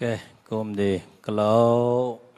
Okay, cùng đi close.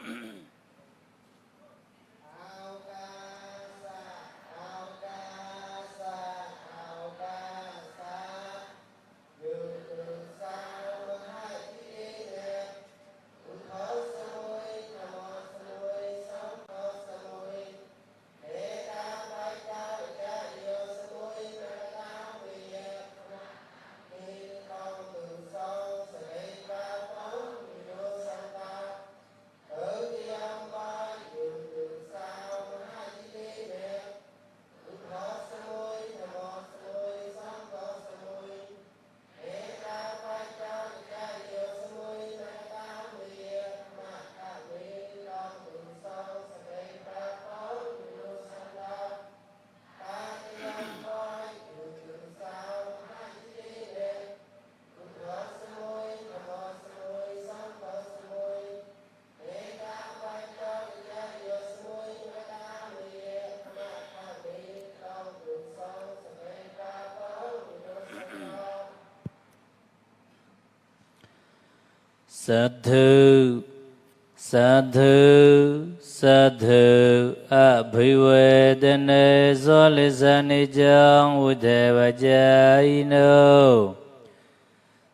Sát thư Sadhu, sadhu, abhivedane solisani jang udevajayino.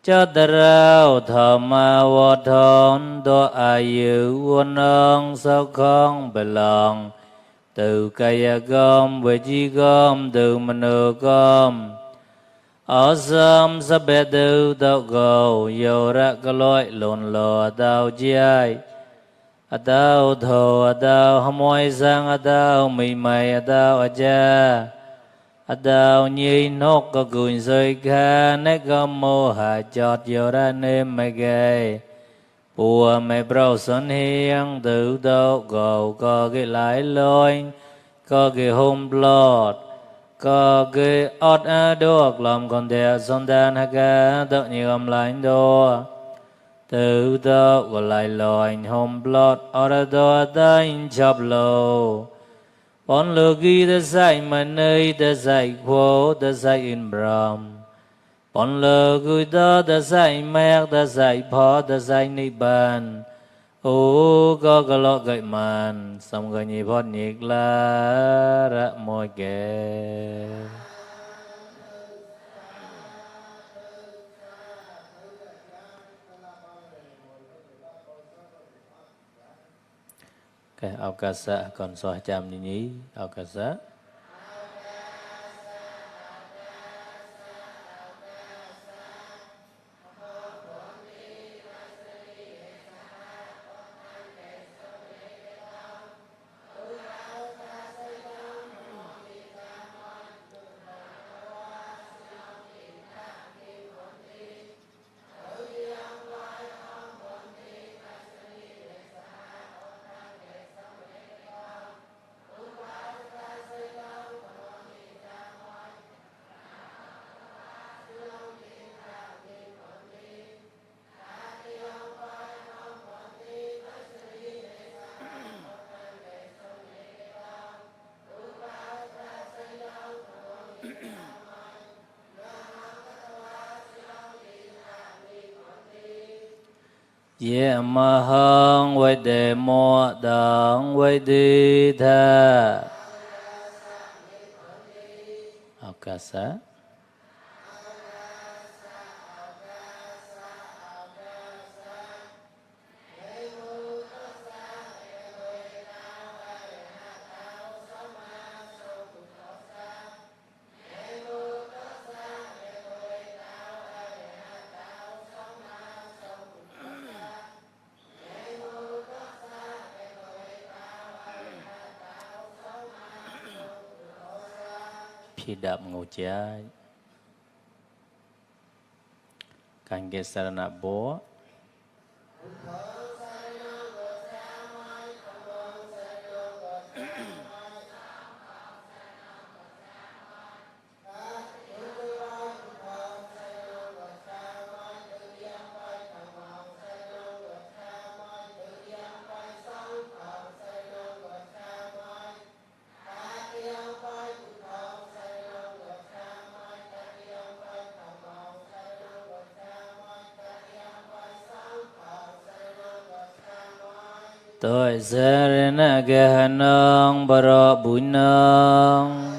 Chatarao thama vathon do ayu vanang sao khong belong. Từ kaya gom về chi gom từ manu gom. Asam sabbe tu tao go yo ra ka loi lon lo tao chiai. Atao tho atao hamoi sang atao mì mày atao acha. Atao nhi nốt có cùi sơi kha nét gom mô hạ chọt yo ra nêm mày ghê. Bùa mày brau sân hiang tự tao go có cái lái lôi. Có cái home blood. Có cái ọt á đuốc làm con đẻ son đàn hạ ca tự như gom lánh đô. Tự tao có lại lòi home blood ọt á đô ta in chọc lô. Bọn lô ghi ta say mà nơi ta say khô ta say in bram. Bọn lô ghi ta say mẹc ta say phó ta say ni bàn. Ô có lọ gậy màn xong gợi nhị phót nhịp la ra môi kề. Cái Aukasa còn so chạm như nhí Aukasa. Ye mahang vai đề mo đẳng vai đi tha. Aukasa. Phi đạp ngô trái. Kange sarana bo. Tôi sẽ na ge nong baro bụi nong.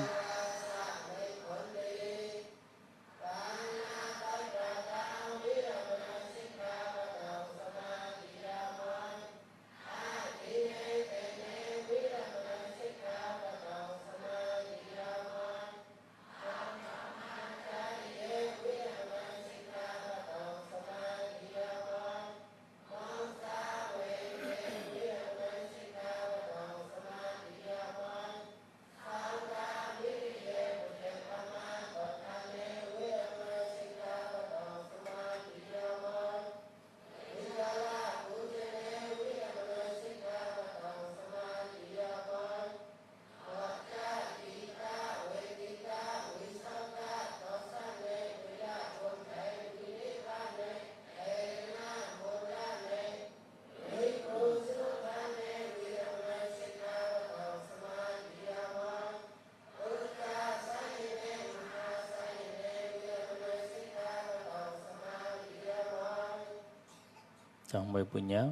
Trong mười punya.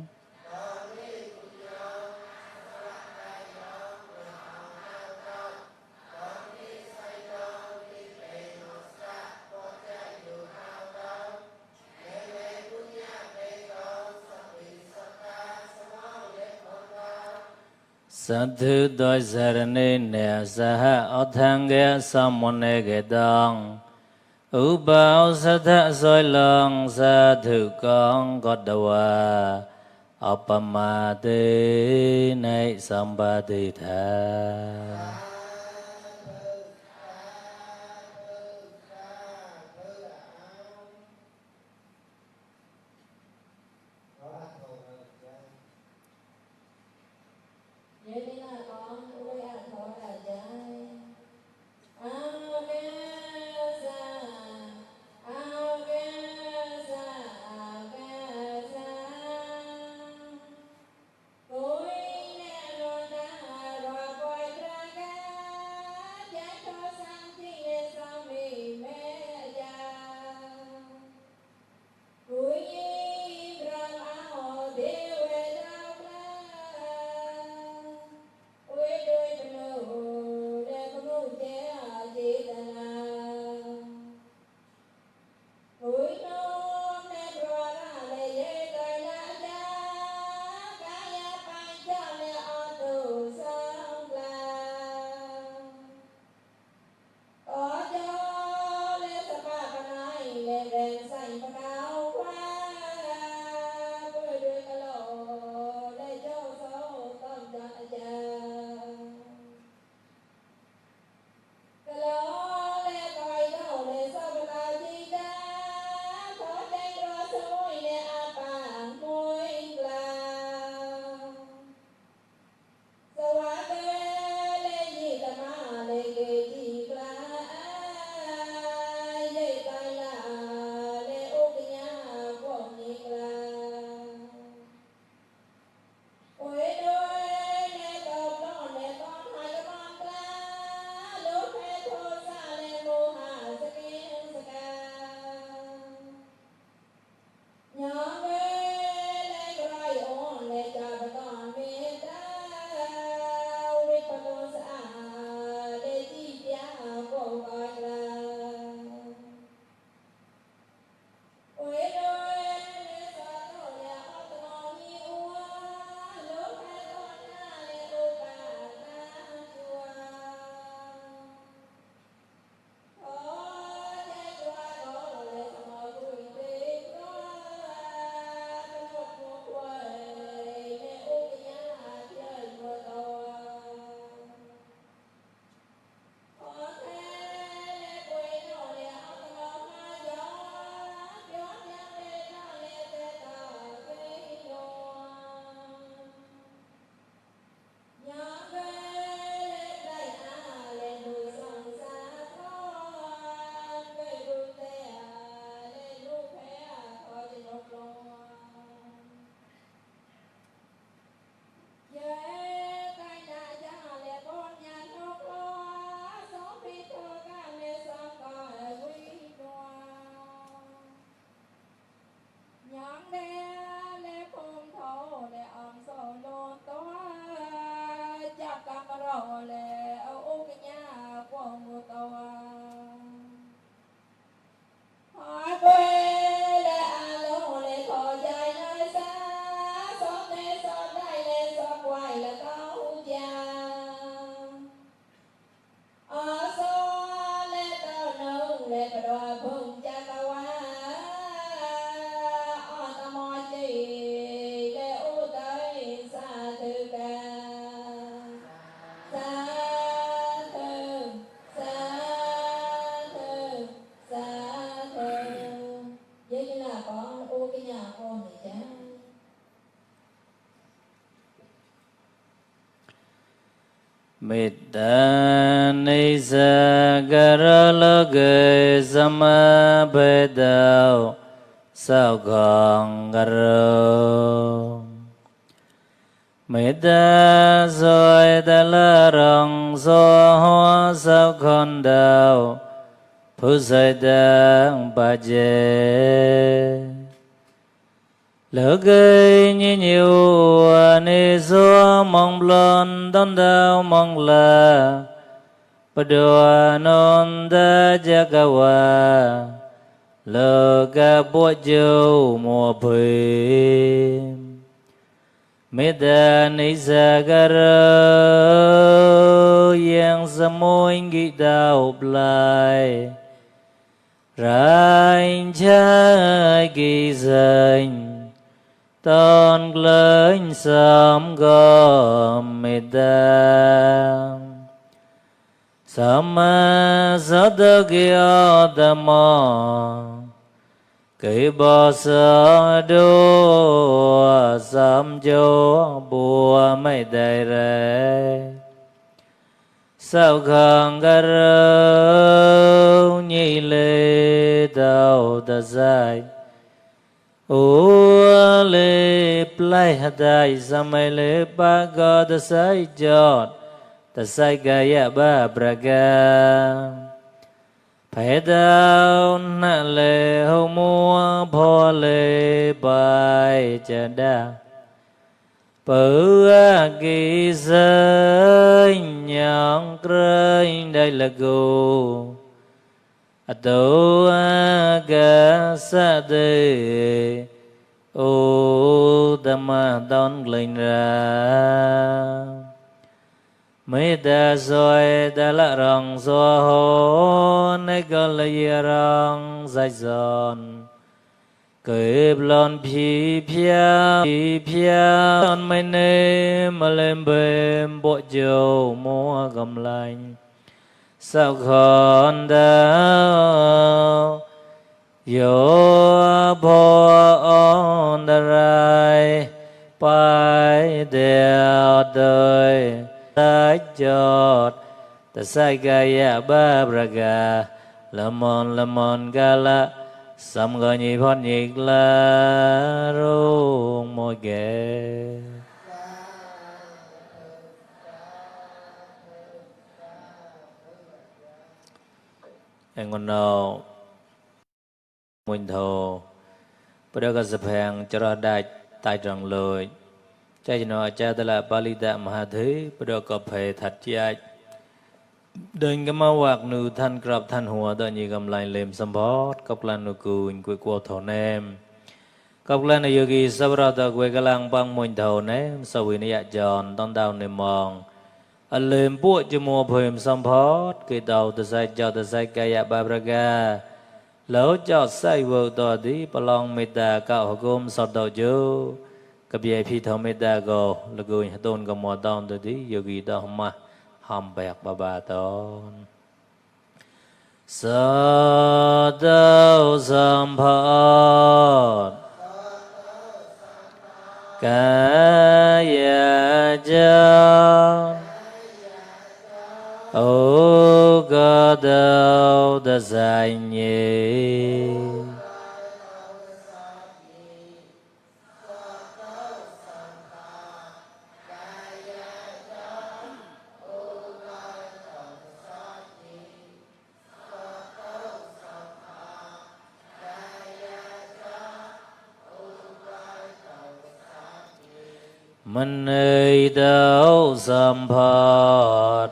Sadhu đôi sarane nè saha othangya samone ke dong Ubao satha soi lòng sadhu con có đầu Appamate nay sambati tha Mita nisa karaloge sama bedao sao còn garo Mita rồi ta la rong so hoa sao còn đào Phu sai đang bà chê Lỡ gây như nhiều ni xua mong lon đón đau mong là Bà đùa non ta cha ca hòa Lỡ ca bố châu mùa phim Meda nisagara yang semuanya kita uplai Rãnh trái kỳ dành Tôn lên sớm gom mê đa Sama sada kia dhamma Kỳ bò sơ đô Sam chô bùa mê đầy rê Sao khang gà râu Nhi lê đau ta dài Ua lê plai hạ đài Samay lê ba gò ta say chọt Ta say gaya ba braga Phải đau nạ lê hô mua Phô lê bài chà đa Bữa kỳ giới nhọn rơi đây là gù Tổ gà sa đê Ô tâm đón lên ra Mấy ta rồi ta lạ rong xóa hô Này có lấy rong dài giòn Kịp lon phí phía Mây nê mà lên bềm bộ dầu mua gầm lạnh Sao khôn đau Yo bo on the rai Pai đeo đời Tách chọt Ta sai gaya ba braga Lamon gala Sam gọi nhị phật nhiệt la rung môi ghê Anh còn nào Mình thô Bà đứa có sập hàng cho ra đại tài trọng lôi Chai nó cha ta là Palita Mahathí Bà đứa có phê thật chai Đừng cái máu hoạt nữ thanh krab thanh hùa Đợi nhị gầm lại lềm xâm bót Cốc lan nữ cùi quê qua thổ nêm Cốc lan nữ yogi sabra ta quê cái lang băng mùi thổ nêm Sau vì nó dạ tròn Tông đào nêm mòn Anh lềm buộc cho mùa phềm xâm bót Kỳ tàu ta say cho ta say kaya babraga Lỡ cho say vợ tòa tí Bà lòng mê ta cạo hô gồm sọt đầu chú Cặp dạy phi thổ mê ta gồ Là gùi tôn gồm mùa tông tòa tí yogi ta hông mà Hàm bẹc bà tôn Sa đau samphat Kaya chan Ô ca đau ta dài nhị Mình ơi đau samphat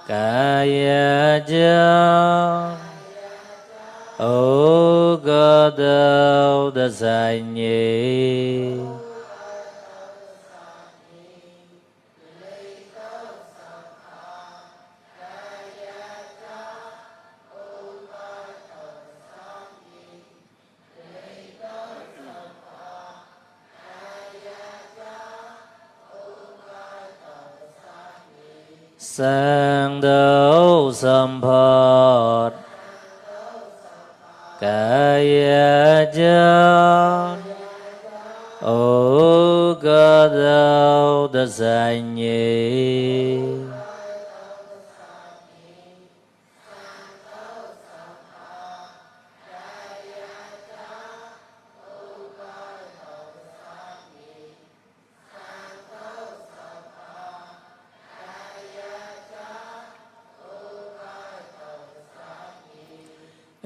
Kaya chan Ô ca đau ta dài nhị Sang đấu samphat Kaya chan Ô ca đau ta dài nhị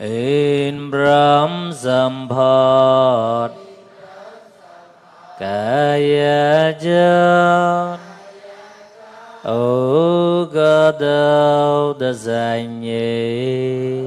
In Brahm Samphat Kaya chan Ô ca đau ta dài nhị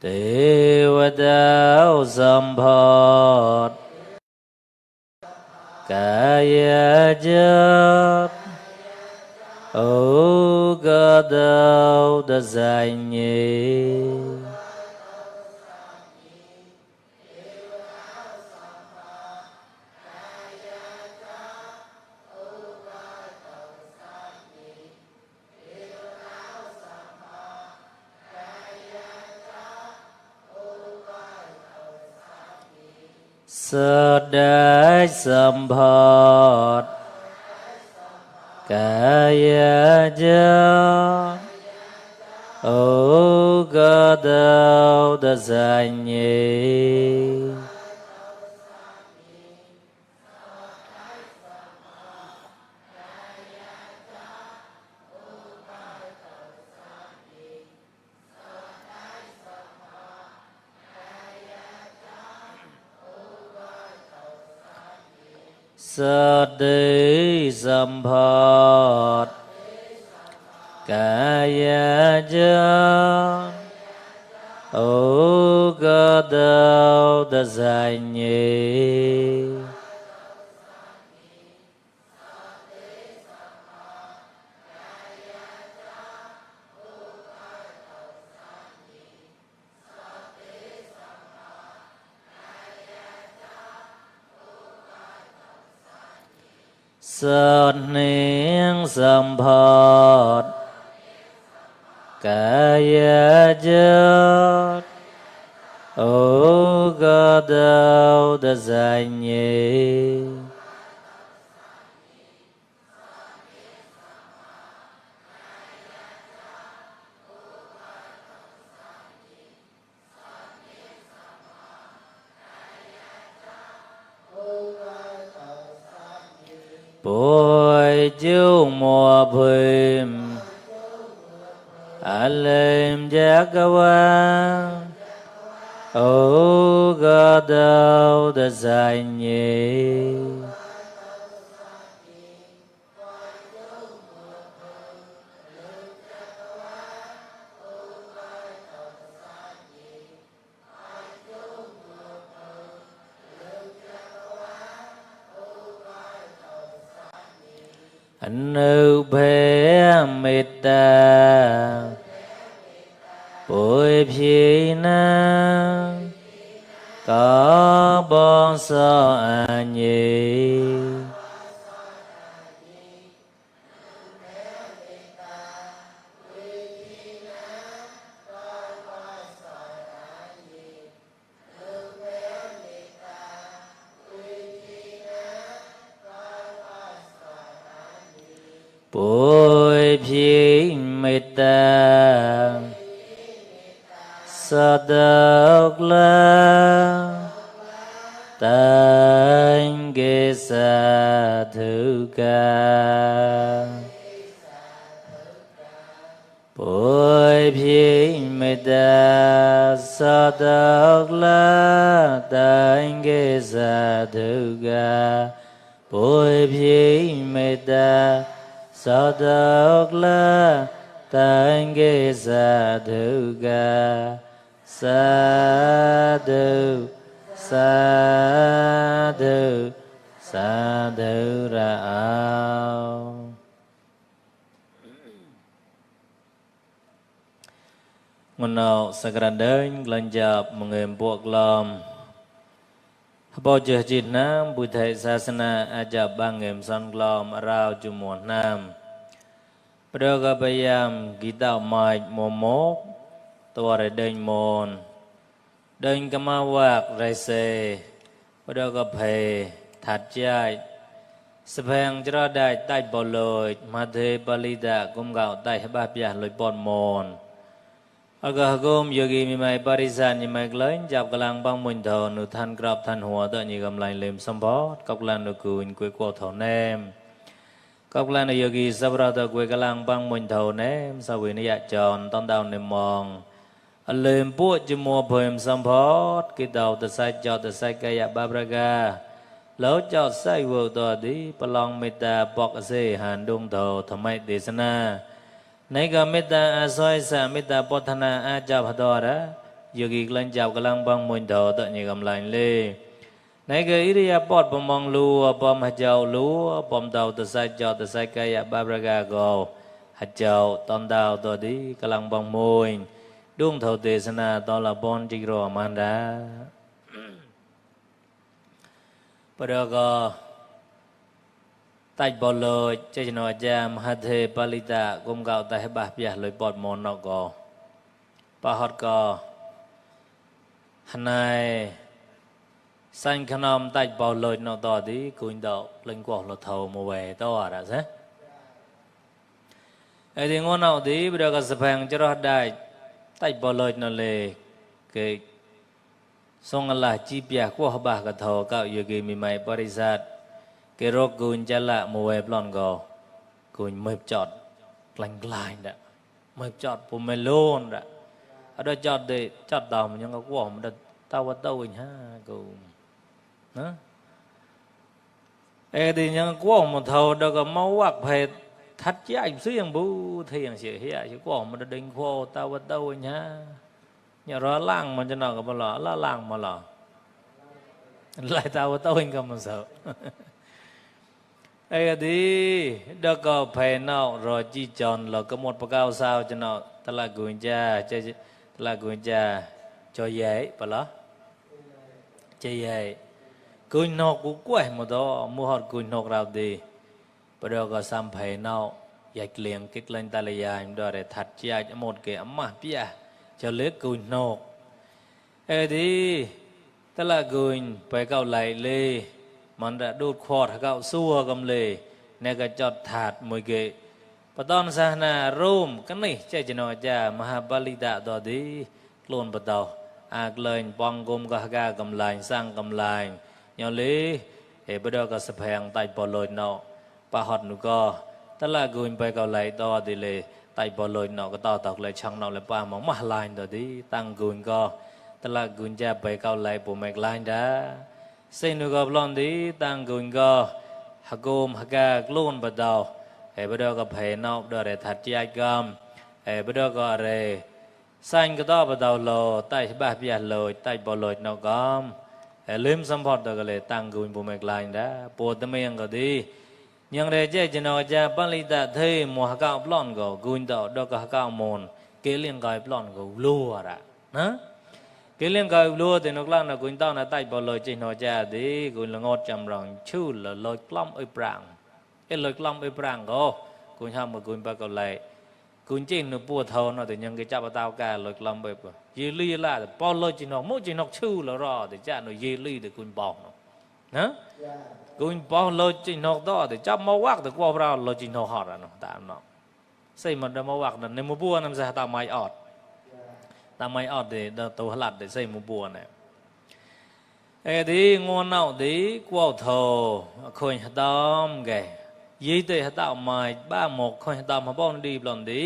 Tế đạo sâm phật Kaya chất Ô cơ đạo đa giải nhị Sơ đái sâm phật Kaya chất Ô cơ đạo đa giải nhị Sơ đế sâm phật Kaya chất Ô cơ đạo đa giải nhị Sơn niên sâm phật Kaya chất Ô cơ đạo đa giải nhị Bội chiếu mùa phim Alim giác qua Ô cơ đạo đa giải nhị Nữ bế mít ta Bụi phi na Có bon so a nhị Bụi phi mít ta Sa đốc la Tánh ghê sa thứ ca Bụi phi mít ta Sa đốc la Tánh ghê sa thứ ca Bụi phi mít ta Sa đốc la Tánh ghê sa thứ ca Sa đu sa đu sa đu ra ao Ngono sagrandeng lanjap mengempuk lam Bao giờ chỉ nam bùi thầy sasana ajab bangem san lam rao jumuan nam Praga bayam kita mai momok Tuare đền môn Đền kama wak raise Praga phe thật chai Sepang chara dai tai bò lôi Madhe balida kum gạo tai ba pia lôi bon môn Aga gom yogi mi mai parisan ni mai lớn chạp kalang bang mùn thọ nụ than krap than hùa tợ nhị gầm lành lềm xâm bó Cọc lan nụ cùn quê qua thọ nêm Cọc lan nụ yogi sabra tợ quê kalang bang mùn thọ nêm Sa quỷ ni dạ tròn tông đào nêm mong Lềm buộc chư mùa phềm xâm bó Kỳ tàu tợ sai cho tợ sai kaya babraga Lỡ cho sai vô tọ đi Palong mita bọc se hàn đông thọ thọ mai đề sana Nega metta asoi sa metta potana ajab hadora giờ kỳ lên chào cái lăng băng mùi thọ tự nhiên cầm lại lê này cái ý đi bọt bom mong lúa bom hạt châu lúa bom tàu từ sai cây babraga go hạt châu tòn tàuตัวđi cái lăng băng mùi đuông thầu tề sana to là bon chỉ rồi man ra bây giờ có tại bỏ lời chơi nó jam hade palita gom gạo tại bạc bia lời bọt mòn nó có bà hót có này xanh khăn om tại bỏ lời nó to đi cuốn đậu lên quả lột thầu mùa về to à thế ấy thì ngon nào đi bây giờ có sập hàng cho nó đại tại bỏ lời nó lệ cái xong là chi bia của bà cái thầu cạo yêu cái mì mày parisat cái rốt cuốn chả lạ mùa về plon go cuốn mệt chọt lành lành đã mệt chọt pomelo đã ở đó chọt để chọt đào mà nhưng có quả mà tao bắt đầu ha cô đó ê thì nhưng quả mà thầu đó có máu hoặc phải thắt chứ anh xứ yang bú thì yang sẽ hiểu chứ quả mà đinh khô tao bắt đầu nhá nhà đó làng mà cho nó có bao lọ là làng mà lọ lại tao bắt đầu anh không mà sợ ê thì đó có phải nào rồi chỉ chọn là có một bao sao cho nó ta là guồng cha chơi là guồng cha cho dễ phải đó chơi dễ guồng nọc cũng quậy mà đó mua hot guồng nọc nào đi bây giờ có xăm phải nào dạy liền kích lên ta lại dài đó để thật chia một cái ấm mà bia cho lấy guồng nọc ê thì ta là guồng phải cạo lại lêมันจะดูดขวดเขาซัวกำเลยเนี่ยก็จอดถาดมวยเกะปตอนสานาร่มกันนี่เจ้าจนอจ่ามหาบาลิดาตัวดีกลุ่นปตออากเลยปองกลมก็หากากำลังสร้างกำลังอย่างนี้เอ๋ประเดี๋ยวก็สะพงไต่ปอลอยเนาะปะหอดหนูก็ตะละกุนไปเกาไหลต่อดีเลยไต่ปอลอยเนาะก็ต่อตอกเลยช่างเนาะเลยป้ามองมาลายตัวดีตั้งกุนก็ตะละกุนจะไปเกาไหลปุ่มแมกลายด้าสิ่งนู้นก็พลอนดีตั้งกุนก็ฮักโกมฮักกากลุ่นปะดาวเอ๋ประเดี๋ยวก็เพนเอาเดี๋ยวเรทัดใจกรรมเอ๋ประเดี๋ยวก็เรสังก็ต่อปะดาวโลใต้บ้าเปียโลใต้บอลอยนกรรมเอ๋ลืมสัมผัสตัวก็เลยตั้งกุนปุ่มแมกลายด้าปวดตัวเมียงก็ดียังเรเจจนอจะปลิตาเทมัวฮักกาพลอนก็กุนต่อดอกฮักกามอนเกลี้ยงกายพลอนก็ลัวระนะเกลี้ยงกายลัวแต่นกล้านกุนต้าใต้บอลลอยจีนอจะดีกุนละงดจำรองชื่อละลอยกล้ำไอปรางเอลอยกล้ำไอปรางก็กุนห้ามมากุนปากก็เลยกุนจีนปวดเท่านั้นแต่ยังก็จับตาวกาลอยกล้ำไปปะยีลีละแต่ปอลลอยจีนอมุจีนอชื่อละรอแต่จ้าหนูยีลีแต่กุนบอกนะกุนปอลอยจีนอต่อแต่จับมาวักแต่กว่าเราลอยจีนอหอดอ่ะเนาะตามเนาะใส่มันได้มาวักนั่นในมือบัวนั่นจะตามไม้ออดตามไม้ออดเดี๋ยวตัวหลัดเดี๋ยวใส่มือบัวเนี่ยเอ้ดีงอนเอาดีกว่าเท่าคนหัดดอมแกยี่เตะหัดดอมไม้บ้าหมกคนหัดดอมมาบ้องดีปลอมดี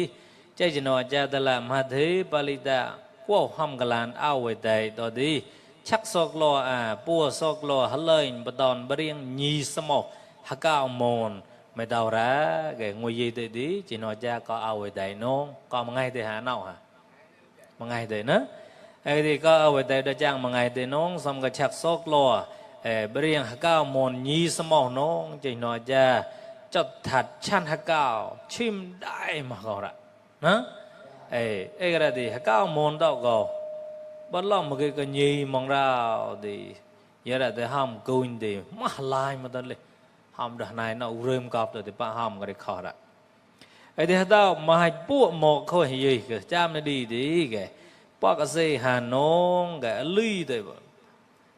ใจจะนอจะตละมาเทปาลิตากว่าห้ามกลานเอาไว้ใจตัวดีชักซอกลอปัวซอกลอฮัลเลยปตอนบริยังยีสมอฮักก้าวมอนไม่ดาวร้าแกงวยยี่เตะดีจะนอจะก็เอาไว้ใจน้องก็มาไงเตะหาเนาะฮะมาไงเตะนะไอ้ที่ก็เอาไว้ใจได้จ้างมาไงเตะน้องสมกับชักซอกลอบริยังฮักก้าวมอนยีสมอน้องจะนอจะจัดถัดชั้นฮักก้าวชิมได้มาก่อนละนะไอ้กระดิ่งฮักก้าวมอนดอกก็บ้านเราเมื่อกี้ก็ยีมองเราดีเยอะแต่ห้ามกุนดีมาลายมาตอนเลยห้ามด่านายน่าเริ่มกับแต่ป้าห้ามก็ได้ขอละไอ้ที่ฮักก้าวมาให้ปุ๊บหมอกเขาให้ยีก็จำได้ดีแกป้าก็เสียหาน้องแกลุยเลยบ่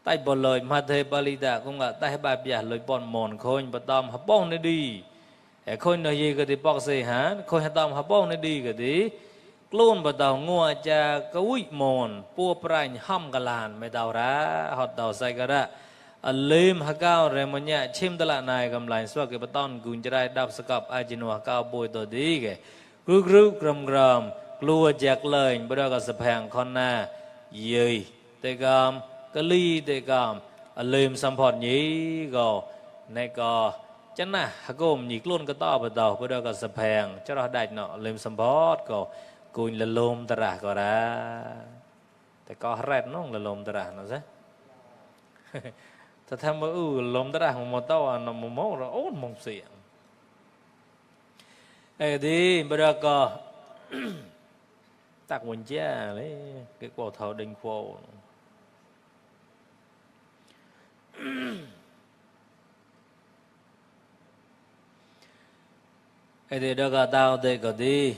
ใต้บอลเลยมาเทปาลิดาก็งะใต้บาปยาเลยบอลมอนคนปตอมฮับป้องได้ดีไอ้คนน้อยก็ดีป้าก็เสียหาคนฮับตอมฮับป้องได้ดีก็ดีกลุ่นปตอมงัวจะกวิมอนปัวปลายห้ำกะลานไม่ดาวร้าหอดดาวใส่กระดาลืมฮักก้าวเรมันเนี่ยชิมตละนายกำไลสวกเก็บต้นกุญจะได้ดับสกับอาจินวฮักก้าวบอยตัวดีแกกรุกกรมกรมกลัวแจกเลยบริการสะพงคอนนาเย่เตกามกะลีเตกามลืมสัมผัสนี้ก็ในก็จันนะฮักก้มหยิกล้นก็ต่อไปต่อบริการสะพงจะรอได้เนาะลืมสัมผัสก็กุญละลมตระก็ได้เต แต่ก็แรดน้องละลมตระนะซะถ้าทำมาลมตระของมอเตอร์นมมองเราโอ้มองเสียงดีบริก็ตักวันเจ้าเลยcái quả thầu đình khô thì đó cả tao thì có đi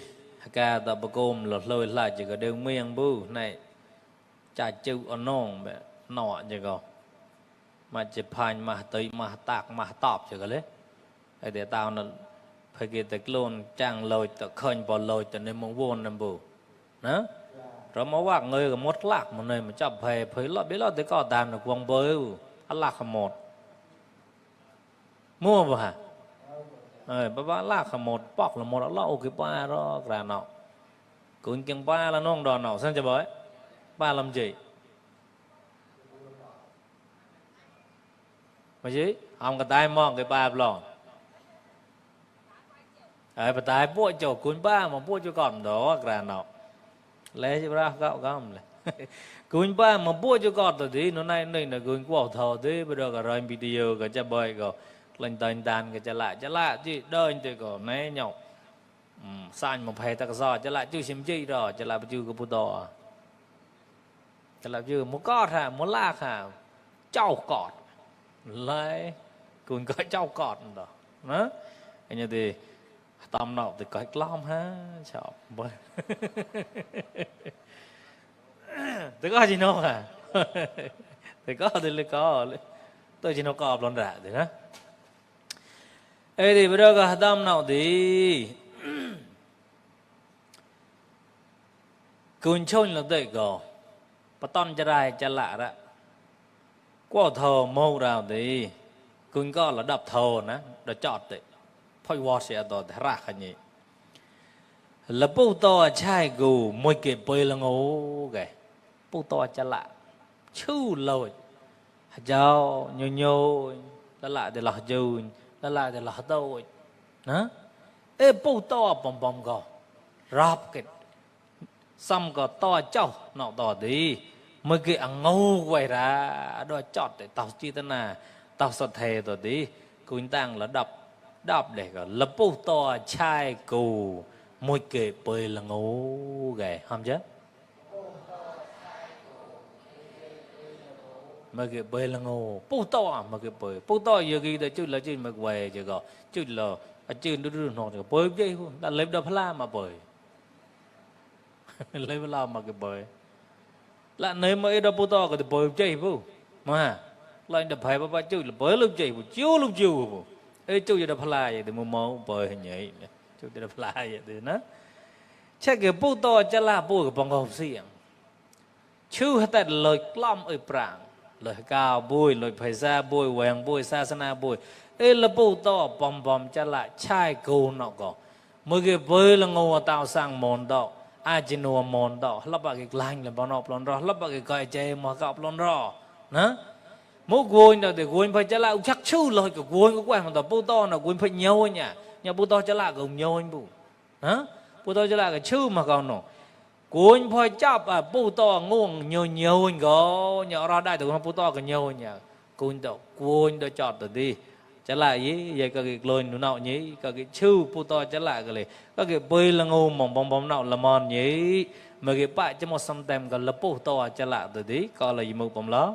cả tao bê côm lột lôi lại chỉ có đều miệng bù này chả chịu ở nông mẹ nọ chỉ có mà chỉ phanh mà tới mà tạc mà tọp chỉ có lấy thì tao nó phải kia tới luôn trang lôi tự khơi bỏ lôi tự nên mong vốn nằm bù đó rồi mà vác người có một lạc một nơi mà chọc phải lọt biết lọt tới có tàn được quăng bơi ăn lạc một mua vào hả bà lạc một bọc là một lọ cái ba đó ra nọ cũng chừng ba là non đòn nọ xem cho bới ba làm gì mà chứ ông cái tay mong cái ba lòn bà tay bôi chỗ cuốn ba mà bôi cho con đó ra nọ lấy cho ra gạo gom này cuốn ba mà bôi cho con rồi đi nó này là cuốn của thầu thế bây giờ cả rồi video cả cho bơi rồi lên tên đàn cái trả lại chứ đơn thì có né nhậu san một phe ta có giò trả lại chưa xem chi rồi trả lại chưa có bút đỏ trả lại chưa muốn cọt hả muốn lạc hả trâu cọt lấy cuốn có trâu cọt đó đó anh như thì tầm nọ thì có lom ha chọc bơi thì có gì đâu hả thì có thì lấy có tôi chỉ nó cọp luôn ra thì đó thì bây giờ cái tâm nào thì cuốn chôn là đấy có bắt ton cho rai cho lạ đó qua thờ mâu nào thì cuốn có là đập thờ nè đã chọt đấy phải qua xe đó thì ra cái gì là bố to trai gù môi kẹp bơi là ngô cái bố to cho lạ chú lồi cháu nhô nhô đã lạ để là dùn là lại để là tôi nè ê bố to bom bom gò rạp cái xăm gò to cháu nọ to đi mới cái ăn ngô quay ra đôi chọt để tao chi thế nào tao sợ thề rồi đi cuốn tang là đập để gọi là bố to trai cù môi kề bơi là ngô gầy không chứ mà cái bơi là ngô bố to mà cái bơi giờ kia đó chứ là chứ mà về chứ gọi chứ là chứ nó đưa nó thì bơi vậy không đã lấy đập la mà bơi lấy la mà cái bơi là nơi mà đó bố to cái bơi chơi không mà lại đập phải ba chứ là bơi lúc chơi lúc chiều ê chú giờ đập la vậy thì mua bơi hình vậy chú đập la vậy thì nó chắc cái bố to chả là bố cái bằng học xiềng chú hết tại lời lom ở prang lời cao bùi lời phải ra bùi vàng bùi sa sana bùi ê là bù to bom bom cho lại chai cô nọ có mới cái với là ngô tạo sang mòn đó ai chỉ nô mòn đó lắp vào cái lanh là bao nọ lon đó lắp vào cái cài chè mà cọp lon đó nè mỗi guồn đó thì guồn phải cho lại chắc chú lời cái guồn có quen mà đó bù to là guồn phải nhau nhá nhà bù to cho lại cùng nhau anh bù hả bù to cho lại cái chú mà còn nọ cuốn phơi chắp bù to nguồn nhiều anh có nhỏ ra đây tụi nó bù to cái nhiều nhá cuốn đó chọt rồi đi trở lại với vậy cái lôi nó nọ nhỉ cái chư bù to trở lại cái này cái bơi là ngu mỏng bong bong nọ là mòn nhỉ mà cái bãi cho một xăm tem cái là bù to trở lại rồi đi coi là gì một bông lá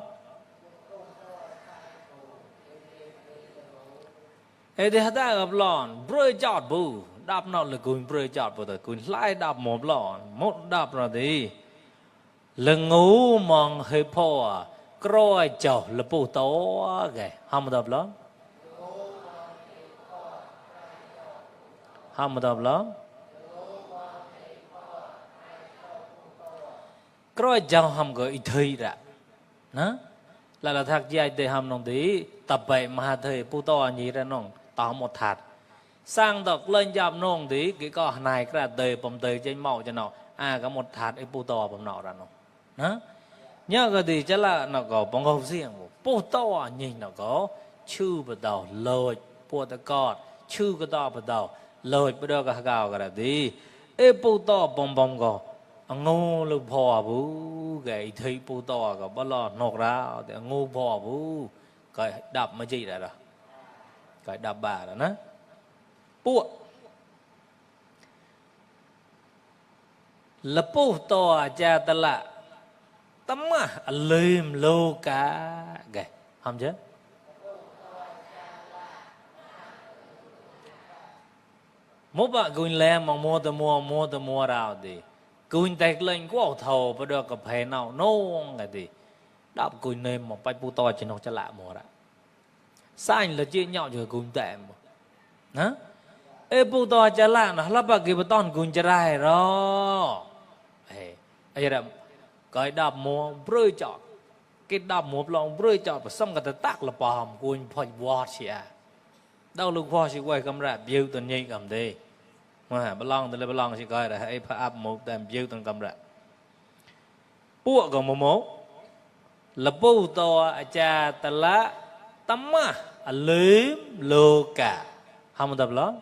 ấy thì ta gặp lòn bơi chọt bù đạp nọ là cuốn bơi chọt bù rồi cuốn lại đạp một lòn một đạp rồi đi là ngu mong hơi po coi chảo là bù to cái không đạp lắm ham đạp lắm coi chảo ham cái ít hơi ra nè là thạc dạy để ham nông tí tập vậy mà thầy bù to nhỉ ra nông tao một thạt sang đọc lên chạm nông tí cái co này cái là đời bầm đời trên màu cho nó có một thạt cái bù to bầm nọ ra nông nè nhớ cái gì chắc là nó có bằng hộp riêng bù to nhìn nó có chư bắt đầu lời bù ta cọt chư cái to bắt đầu lời bắt đầu cái gạo cái là đi ê bù to bầm bầm gò ngô lu phò bú cái thấy bù to cái bắt lo nọc ra thì ngô phò bú cái đập mới gì đó cái đập bà đó nè bùa là bù to cha ta lạ tấm à lìm lô cá cái không chứ mỗi bạn quỳnh lem mà mua từ mua rào thì quỳnh tẹt lên quá thầu bắt được cặp hè nào nông cái thì đáp quỳnh nêm một bạch bù to chỉ nó cho lạ mua ra sai là chuyện nhỏ rồi quỳnh tẹm hả ê bù to cho lạ nó lắp bạc cái bát ton quỳnh cho ra rồi ấy là cái đáp mua bơi chọn cái đáp mua lòng bơi chọn và xong cái tác là bom quỳnh phải vót xịa đâu lúc vót xịa quay camera view tuần nhị cầm đi mà balong từ đây balong chỉ coi là hay phải áp một tầm dư từng cầm ra bùa còn một là bù to cha ta lá tắm à lếm lô cả không tập đó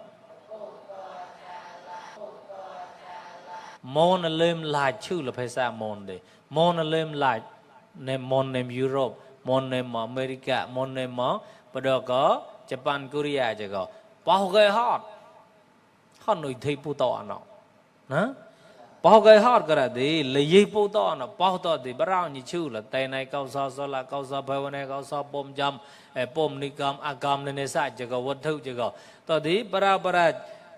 môn là lếm lại chữ là phải sao môn đi môn là lếm lại nêm môn nêm Europe môn nêm America môn nêm bắt đầu có Japan Korea chứ có bao cái hot họ nói thấy bù to nó, nè, bao cái hot cái đấy lấy gì bù to nó, bao to thì bao nhiêu chữ là tay này câu so là câu so bao này câu so bom jam, bom nikam agam này sai chứ có vật thực chứ có, to thì bao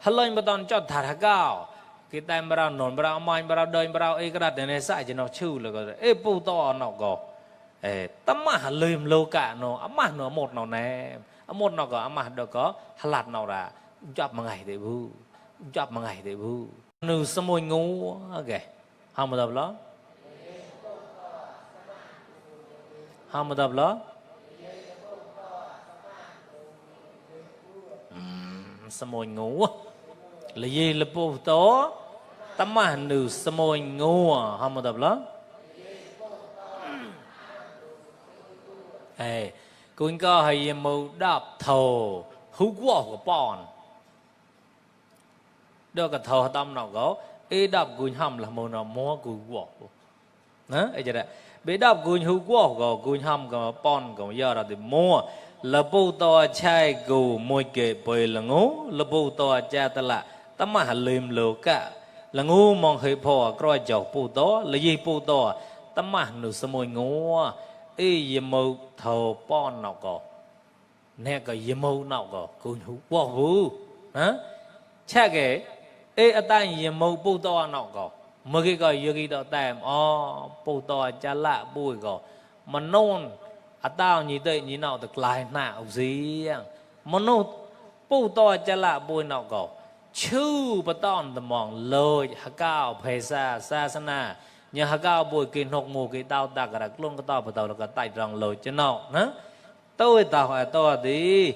hello mà toàn cho thả cao, cái tay bao nón bao mai bao đời bao ấy cái này sai chứ nó chữ là cái, bù to nó có, tấm mà lìm lô cả nó, mà nó một nó nè, một nó có, mà được có, hạt nó ra, chọn một ngày để bù chọn một ngày để bù nữ sớm môi ngu kể không một tập đó không một tập đó sớm môi ngu là gì là bù tố tấm mà nữ sớm môi ngu không một tập đó cũng có hay màu đạp thầu hú quả của bọn đó cái thầu tâm nào có ý đáp cùi hầm là một nào mua cùi quả nè ấy chứ đấy bị đáp cùi hú quả có cùi hầm có pon có giờ là thì mua là bù to chai cù môi kề bơi là ngố là bù to cha ta là tấm mà lìm lồ cả là ngô mong hơi phò coi chọc bù to là gì bù to tấm mà nửa sớm môi ngố ý gì màu thầu pon nào có nè cái gì màu nào có cùi hú quả hú hả cha cái ê ta gì màu bù to nào có mà cái gì đó tèm bù to cha lạ bùi có mà non tao như thế như nào được lại nào gì mà non bù to cha lạ bùi nào có chú bắt ton tầm mong lời hạ cao phê sa sa sana nhà hạ cao bùi cái nọc mù cái tao ta cả luôn cái tao bắt đầu là cái tay rong lời cho nào nè tôi tao hỏi tôi đi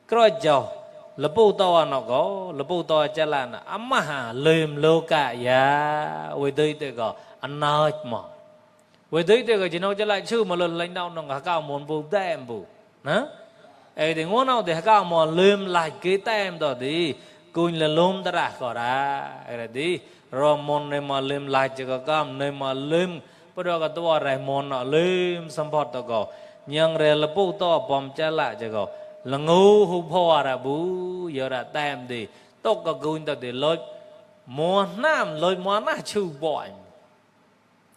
coi giàu là bù to nó có là bù to cha là mà lìm lô cả ya với đây thì có anh nói mà với đây thì có chỉ nói cho lại chứ mà lần lãnh đạo nó cao muốn bù tem bù nè ấy thì ngón nào thì cao mà lìm lại cái tem đó thì cùn là lùm ta ra có ra ấy đi rồi môn này mà lìm lại chỉ có cam này mà lìm bắt đầu cái tua này môn nó lìm support đó có nhưng rồi là bù to bom cha lại chỉ có là ngu hú phò ra bú giờ ra tem thì tốt có cùn ta thì lôi món nam lôi món nào chịu bội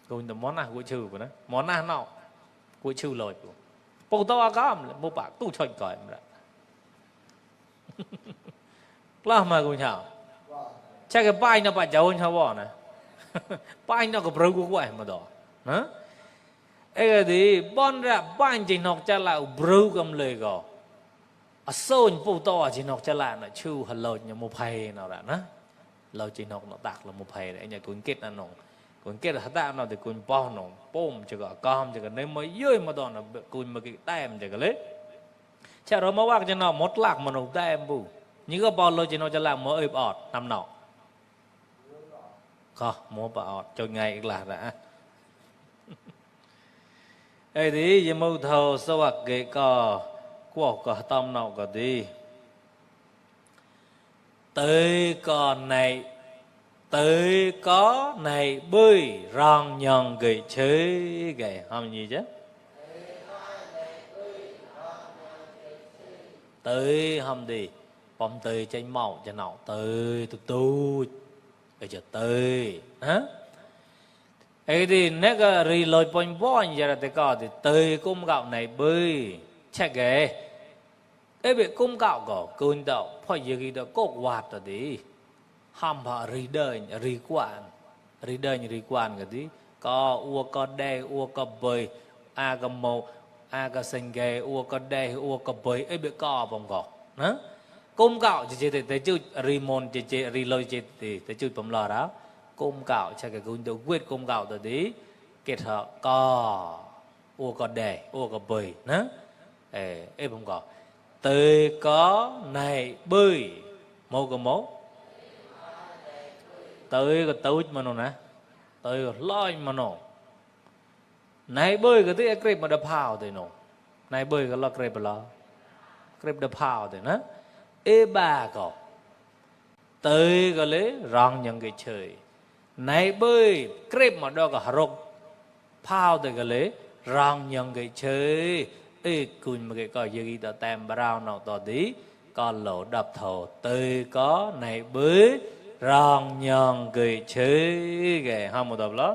cùn ta món nào của chịu của nó món nào của chịu lôi của bù to có một bạc tu chơi cởi mà là mà cùn chào chắc cái bài nó bạn cháu nhau bỏ này bài nó có bự của quậy mà đó hả ấy thì bon ra bài chỉ học cha là bự cầm lời gò sâu bù to chỉ học cha là nó chu hờ lợn như một phay nào đó nè lợn chỉ học nó tạc là một phay đấy nhà cuốn kết anh nong cuốn kết là ta nào thì cuốn bao nong bom chỉ có cam chỉ có nếu mới dưới mà đó là cuốn mà cái tem chỉ có lấy cha rồi mà bác cho nó một lạc mà nó tem bù những cái bao lợn chỉ nó cha là mới ép ọt năm nọ có mua bà ọt cho ngày là đã ấy thì giờ mưu thầu sao ạ cái có của cả tâm nào cả đi tới con này Tự có này bơi rong nhon gửi chơi gầy không gì chứ. Tự không đi bom tự trên màu cho nào tự tu bây giờ tự hả ấy thì nếu cái rì lôi bông bông giờ thì có thì tự cung gạo này bơi chắc ghê ấy bị cung gạo có cơn đau phải giờ khi đó cốt quạt rồi đi ham họ rì đơn rì quan cái gì có ua có đe ua có bơi a có màu a có sinh ghê ua có đe ua có bơi ấy bị co bông có hả cung gạo chỉ thì tới chút remon chỉ reload chỉ thì tới chút bấm lò đó cung gạo cho cái cung đầu quyết cung gạo tới đi kết hợp co ua có đè ua có bơi nữa ấy bấm có tới có này bơi mô có mô tới có tối mà nó nè tới có loi mà nó này bơi cái tí grip mà đập hào thì nó này bơi cái lo grip đập hào thì nó ê bà có tới cái lấy rong những cái chơi này bơi grip mà đó có rộng phao tới cái lấy rong những cái chơi ê cùn mà cái coi gì đó tem bao nào tỏ tí có lỗ đập thổ tới có này bơi rong những cái chơi cái không một tập lắm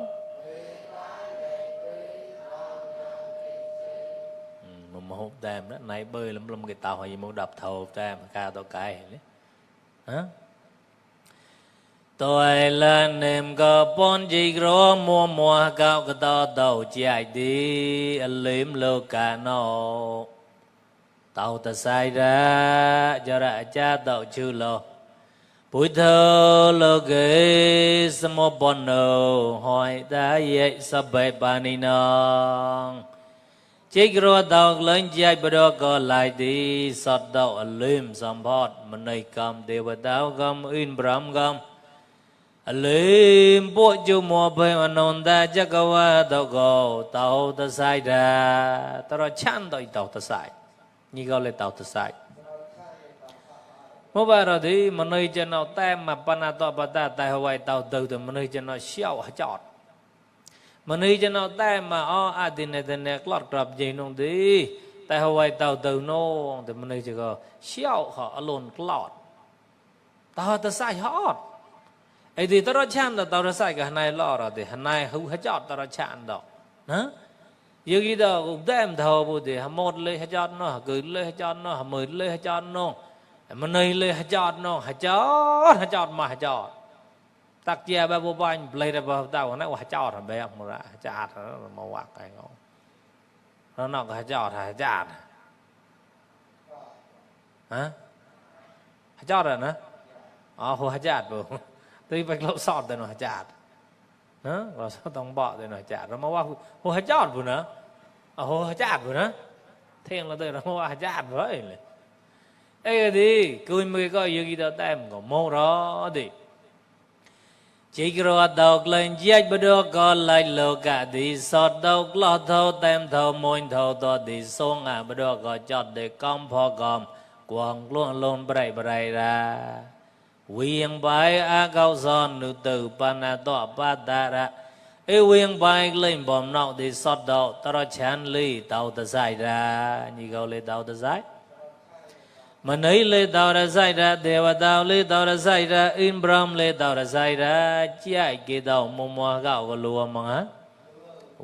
một hộp tem đó này bơi lắm cái tàu hay một đập thầu tem ca tao cái đấy hả tôi là niềm có bốn chỉ rõ mua cao cái to tàu chạy đi liếm lô cả nó tàu ta sai ra cho ra cha tàu chưa lo buổi thơ lô ghế sớm bốn nô hỏi ta dậy sắp bể bà ni nong chỉ có tàu lên chạy bờ đó có lại đi sọt tàu liếm sắm bọt mình này cầm đều tàu cầm in bram cầm liếm bộ chú mua bê mà nôn ta chắc có tàu go tàu ta sai ra tao chán tàu ta sai như gọi là tàu ta sai một bài rồi thì mình này cho nó tem mà pana to pata tại Hawaii tàu từ từ mình này cho nó xéo chọt mình này cho nó tem mà thì này lọt gặp gì nông đi tại Hawaii tàu từ nô thì mình này chỉ có xéo họ lồn lọt tàu ta sai hot ấy thì tao chán là tao sai cái này lọ rồi thì này hú hết chọt tao chán đó hả giờ khi đó cũng tem thầu bù thì một lê hết chọt nó cứ lê hết chọt nó 10 lê hết chọt nó mình này lê hết chọt nó hết chọt mà hết chọt tắc chia ba bộ bánh lấy ra bao tao nó hết chọt rồi bé một ra chạt nó mà quạt cái ngon nó hết chọt chạt hả hết chọt rồi nữa hồ hết chạt bù tuy bạch lậu sọt để nó chạt nó và sao tông bọ để nó chạt nó mà qua hồ hết chọt bù nữa hồ hết chạt bù nữa thiên là tôi nó qua hết chạt với ấy đi cười mười coi gì đó tem có mô đó đi chỉ có đầu lên dây bữa đó có lại lô cả đi sọt đầu lọt thâu tem thâu môi thâu to đi xuống bữa đó có chọt để con phò gom quăng luôn bray ra quyền bài cao son nữ tử pana tọa ba ta ra quyền bài lên bom nọ thì sọt đầu tao chán ly tàu ta sai ra như câu lên tàu ta sai mình ấy lên tàu ta sai ra dewa tàu lên tàu ta sai ra in bram lên tàu ta sai ra chạy cái tàu mua gạo có lúa mà hả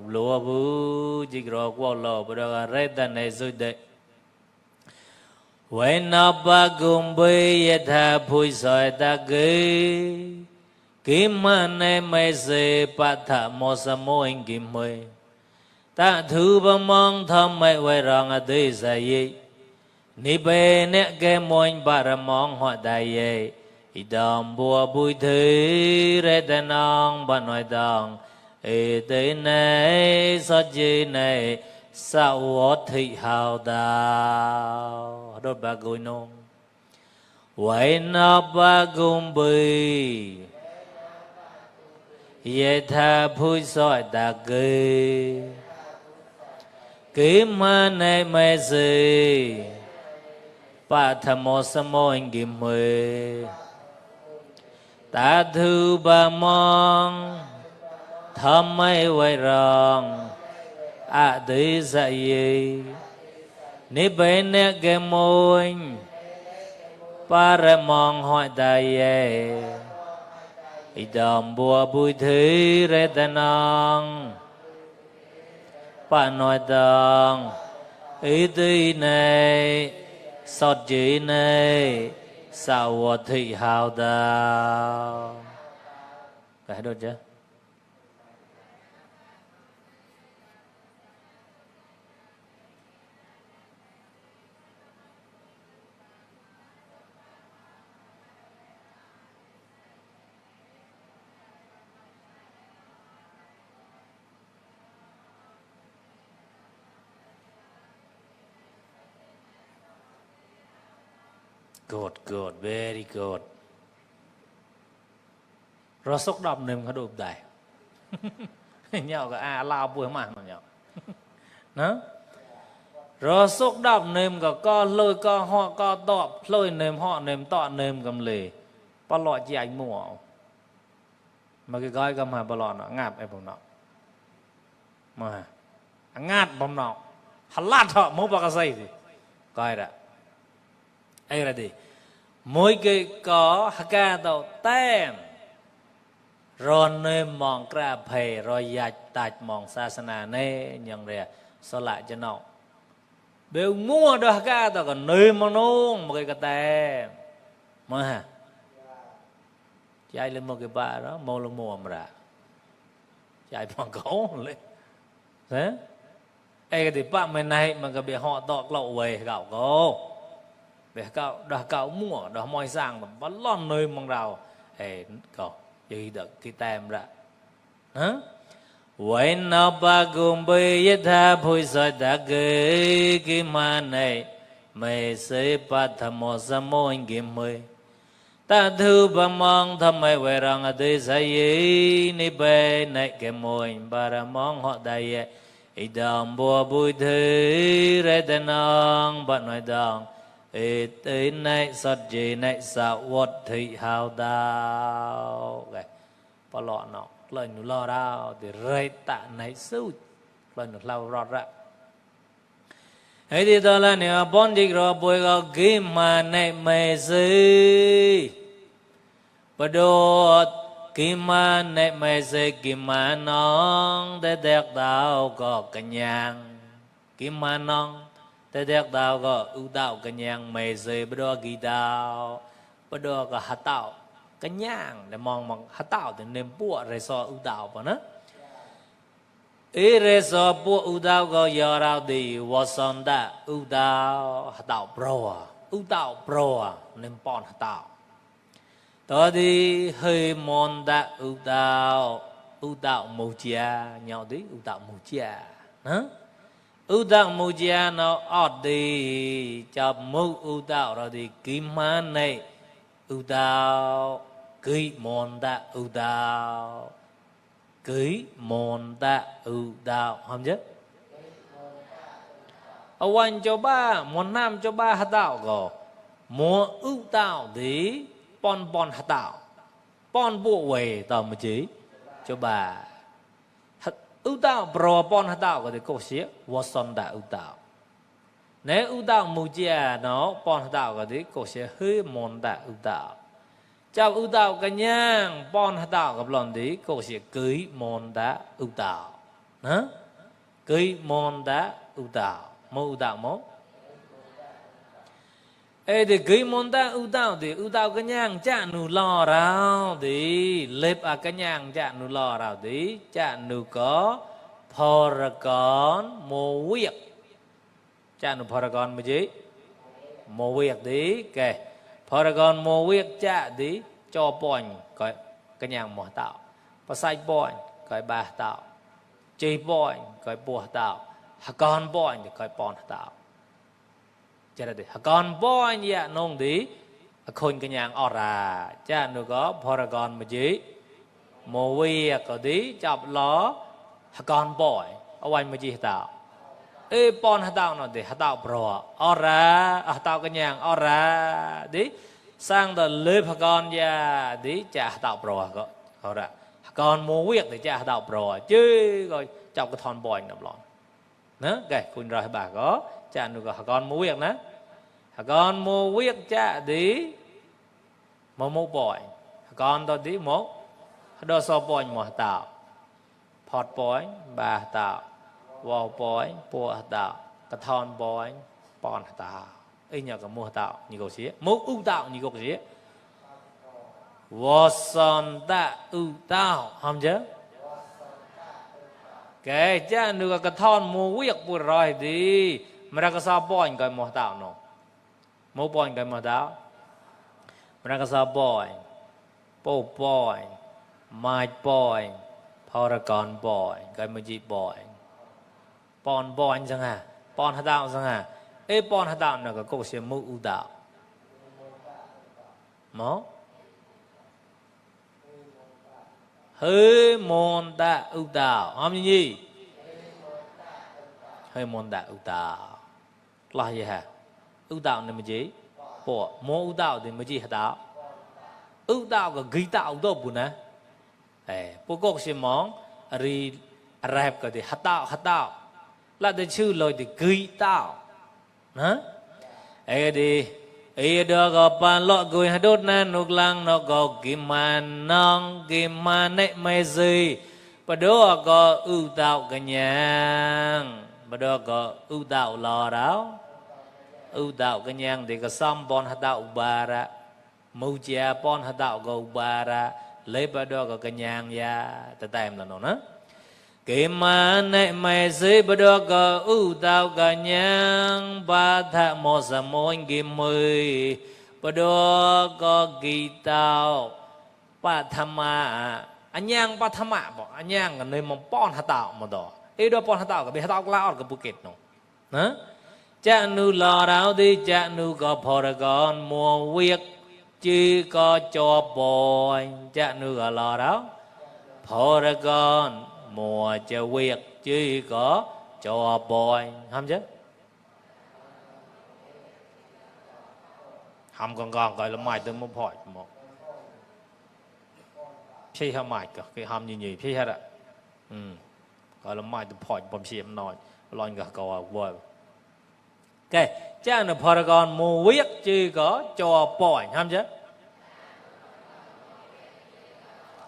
lúa bu chỉ có qua lò bây giờ rét ta này rồi đấy when apa gumbi yatha phui soi ta ge kimane me se patha mosamoin kimwe ta thu bamong tham mai wai rang ade sai ni be ne ke moin paramong ho dai ye idam bua bui thi re tanong ban noi tong e te ne sa ji ne sao vô thị hào đào đốt ba gối nông vậy nó ba gom bì ye tha phui soi ta kê kê ma ne me si pa tham mô sa mô anh kim huệ ta thu ba mong thầm mây quay rong a tí sa yi ni bê nè kê môi pa rê mong hỏi ta ye i đầm bùa bùi thí rê ta nong pa nói tông ý tí này sọt chỉ này sao thị hào đào cái đôi chứ good good very good รสกดำหนึ่งเขาดูได้ nhauก็ลาวป่วยมากเนาะนะรสกดำหนึ่งก็เลยก็ห่อก็ตอบเลยหนึ่งห่อหนึ่งต่อหนึ่งกำเลยปลอดใหญ่หมัวมาก็ก็มาปลอดเนาะงับไอ้ผมเนาะมางัดผมเนาะฮัลลัดเหรอมุกปากกาไซสิก็ไอ้ละ ai là gì mỗi cái có hakka tàu tem rồi nơi mong ra phê rồi dạch tạch mong sa sana nê nhận ra sao lại cho nó đều mua được hakka tàu còn nơi mong nông một cái tem mà hả chạy lên một cái bà đó mua luôn mua mà ra chạy bằng cổ lên thế ai cái thì bạn bên này mà cái bị họ tọt lậu về gạo cô để cậu đã cậu mua đã mọi sang mà vẫn lon nơi mong rào ê cậu gì được cái tem ra hả vậy nó ba gồm bây giờ tha phôi sợi đã gửi cái mà này mày sẽ bắt thầm một sa mô anh kiếm mười ta thu ba mong thầm mày về rằng ở đây sẽ gì ni bê này cái môi ba ra mong họ đây ý đầm bùa bùi thư ra tên ông bạn nói đong ê tế này sát chế này sao vật thị hào đào cái bỏ lọ nó lời nó lo đào thì rơi tạ này sưu lời nó lao rọt ra ấy thì đó là nếu bọn dịch rồi bồi gạo kim mà này mê sư bà đồ kim mà này mê sư kim mà nong để đẹp đào có cả nhang kim mà nong thế đẹp đào có ưu đạo cái nhang mày dây bữa đó ghi đào bữa đó có hạt tạo cái nhang để mong hạt tạo thì nên bùa rồi so ưu đạo vào nữa ý rồi so bùa ưu đạo có giờ nào thì wason đã ưu đạo hạt tạo pro nên pon hạt tạo đó thì hơi mòn đã ưu đạo màu chia nhau tí ưu đạo màu chia hả ưu đạo mù chia nó ọt đi chập mù ưu đạo rồi thì kim man này ưu đạo ký môn ta ưu đạo ký môn ta ưu đạo không chứ ở anh cho ba môn nam cho ba hạt đạo có mua ưu đạo thì pon hạt đạo pon bộ về tao mà chỉ cho bà ưu đạo pro pon hạt đạo có thể cố xía wason đã ưu đạo nếu ưu đạo mù chia nó pon hạt đạo có thể cố xía hơi môn đã ưu đạo chào ưu đạo cái nhang pon hạt đạo gặp lần tí cố xía cưới môn đã ưu đạo hả cưới môn đã ưu đạo mô ưu đạo mô ê thì cưới môn đã ưu đạo thì ưu đạo cái nhang chả nụ lo rào thì lếp cái nhang chả nụ lo rào thì chả nụ có Paragon mô việc chả nụ Paragon mà chứ mô việc tí kể Paragon mô việc chả tí cho bọn cái nhang mô tạo và sai bọn cái bà tạo chơi bọn cái bùa tạo hạ con bọn cái bọn tạo chả đấy hạ con bọn dạ nông tí khôn cái nhang ở ra chả nụ có Paragon mà chứ mô việc có tí chọc ló hạ con bọn ở ngoài mà chứ tạo ê bọn hạ tạo nó thì hạ tạo bro ở ra hạ tạo cái nhang ở ra tí sang tờ lê phá con ra tí chả tạo bò có ra con mua việc thì chả tạo bò chứ rồi trong cái thon bò nằm lon nữa cáiคุณrồi bà có chả được con mua việc nữa con mua việc chả tí mà mua bò con tôi tí mua đó so bò mà tạo phọt bò bà tạo vào bò bùa tạo cái thon bò bòn tạo ấy nhờ cái mua tạo như câu xía mốc ưu tạo như câu xía vô son ta ưu tạo không chứ cái cha nữa cái thon mua việc bùa rồi thì mà ra cái sao bòn cái mua tạo nó mua bòn cái mua tạo mà ra cái sao bòn bò bòn mai bòn Paragon bòn cái mà gì bòn bòn bòn chẳng à bòn hạt tạo chẳng à ê bòn hạt tạo là cái câu xía mốc ưu tạo nó hơi môn ta ưu tạo không gì hơi môn ta ưu tạo là gì hả ưu tạo này mới gì bỏ môn ưu tạo thì mới gì hạt tạo ưu tạo cái ghi tạo đó bùn á bố cốc xí mong ri rap cái thì hạt tạo là để chữ lời thì ghi tạo hả thì đó có pan lọ gửi hạt đốt nan nục lang nó có kim man nong kim man nệ mây gì và đó có ưu tạo cái nhang và đó có ưu tạo lò đó ưu tạo cái nhang thì có xăm bon hạt tạo ba ra mưu chia bon hạt tạo có ba ra lấy và đó có cái nhang ya ta em là nó nữa kim man nệ mây gì và đó có ưu tạo cái nhang ba thạ một sa môi kim mười và đó có ghi tạo ba tham ma anh nhang ba tham ma bỏ anh nhang cái nơi mà bon hạt tạo mà đó ấy đó bon hạt tạo cái bị hạt tạo lao cái bucket nó hả cha nu lò đào đi cha nu có Paragon mua việc chỉ có cho bòi cha nu có lò đào Paragon mua cho việc chỉ có cho bòi không chứ không còn gọi là mày tôi muốn hỏi mộtพี่ทำไมก็คือทำยังไงพี่ฮะก็ละไม่ต้องพอดผมเสียมหน่อยลอยกับกอวัวcái cha nó Paragon mua viết chỉ có cho bòi không chứ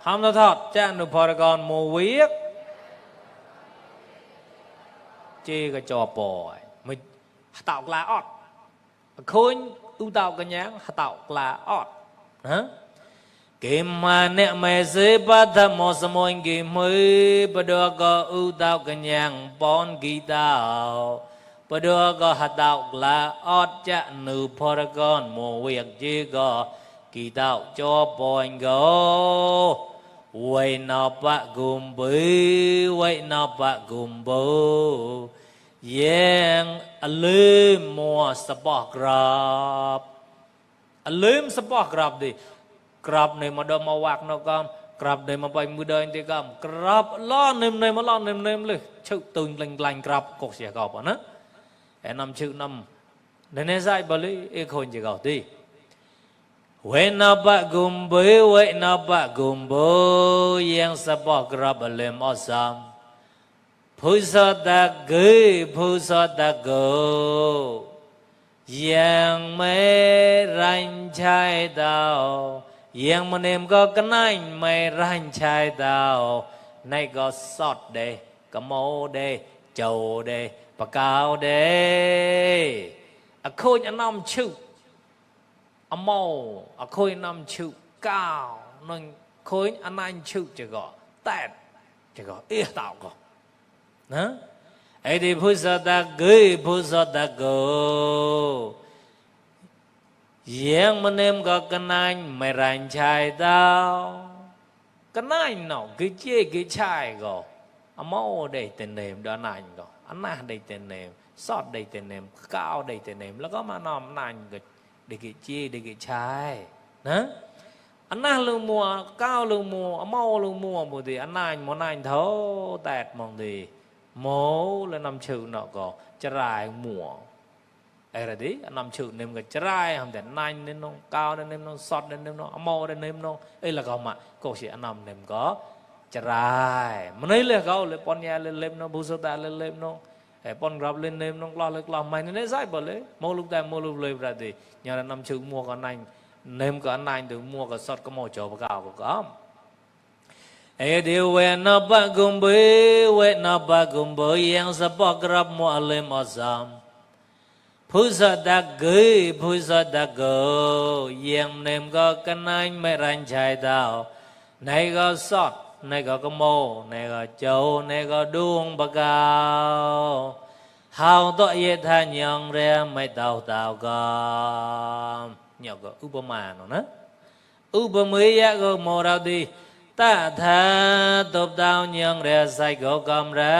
không đâu thật cha nó Paragon mua viết chỉ có cho bòi mình tạo là ọt khối ưu tạo cái nhang tạo là ọt hả kim ma nệ mê sĩ bát thạ mô sa môi kim mười bà đua có ưu tạo cái nhang bon ghi tạo bà đua có hạt tạo là ọt chạ nữ Paragon mô việc chỉ có ghi tạo cho bọn gấu vậy nó bạc gùm bì vậy nó bạc gùm bù yang alim mua sapa grab alim sapa grab đi grab này mà đâm mà wạc nó con grab này mà bay mưa đời thì con grab lo nêm này mà lo nêm lên chữ từng lành grab cột xẻ gọt đó năm chữ năm nên này sai bali ấy khôn chỉ gọt đi when nó bạc gùm bì when nó bạc gùm bù yang sapa grab alim awesome Pusadago yang mê ranh chai đào yang mà niệm có cái này mê ranh chai đào này có sọt đây có mô đây chầu đây bà cao đây khôi nhà năm chữ mô khôi năm chữ cao nên khôi anh chữ chỉ có tẹt chỉ có ý tạo có hả ấy thì Pusadago yang mà em có cái này mày rành chai tao cái này nó cái chia cái chai go máu đây tên nêm đó này go anh na đây tên nêm sót đây tên nêm cao đây tên nêmแล้วก็มานอมนั่นก็ได้cái chiaได้cái chai hả anh na lưng mua cao lưng mua máu lưng mua một thì anh này món này thấu tẹt mong thì mố là năm chữ nọ có chả rải mùa ai ra đi nằm chịu niệm cái trái hầm để nành nên nó cao nên niệm nó sọt nên niệm nó màu nên niệm nó ấy là không mà cô sẽ nằm niệm có trái mà lấy là câu lấy pon nhà lên niệm nó bù sơ ta lên niệm nó hay pon grab lên niệm nó lo mày nên giải bờ lấy màu lúc lấy ra đi nhà là nằm chịu mua cái nành niệm cái nành từ mua cái sọt cái màu trầu cái cao có ai điều về nó bắt gum bơi yang sebab grab mua lên mà samผู้สดักเกยผู้สดักเกยยังเนมก็กันนันไม่รันใจดาวในก็สอดในก็กโมในก็โจในก็ดวงปะกาวหาวตัวเยทานยังเรียไม่เต่าก็เนี่ยก็อุปมาเนาะนะอุปมาเยอะก็โมเราดีตาทาตบดาวยังเรียใส่ก็กำรา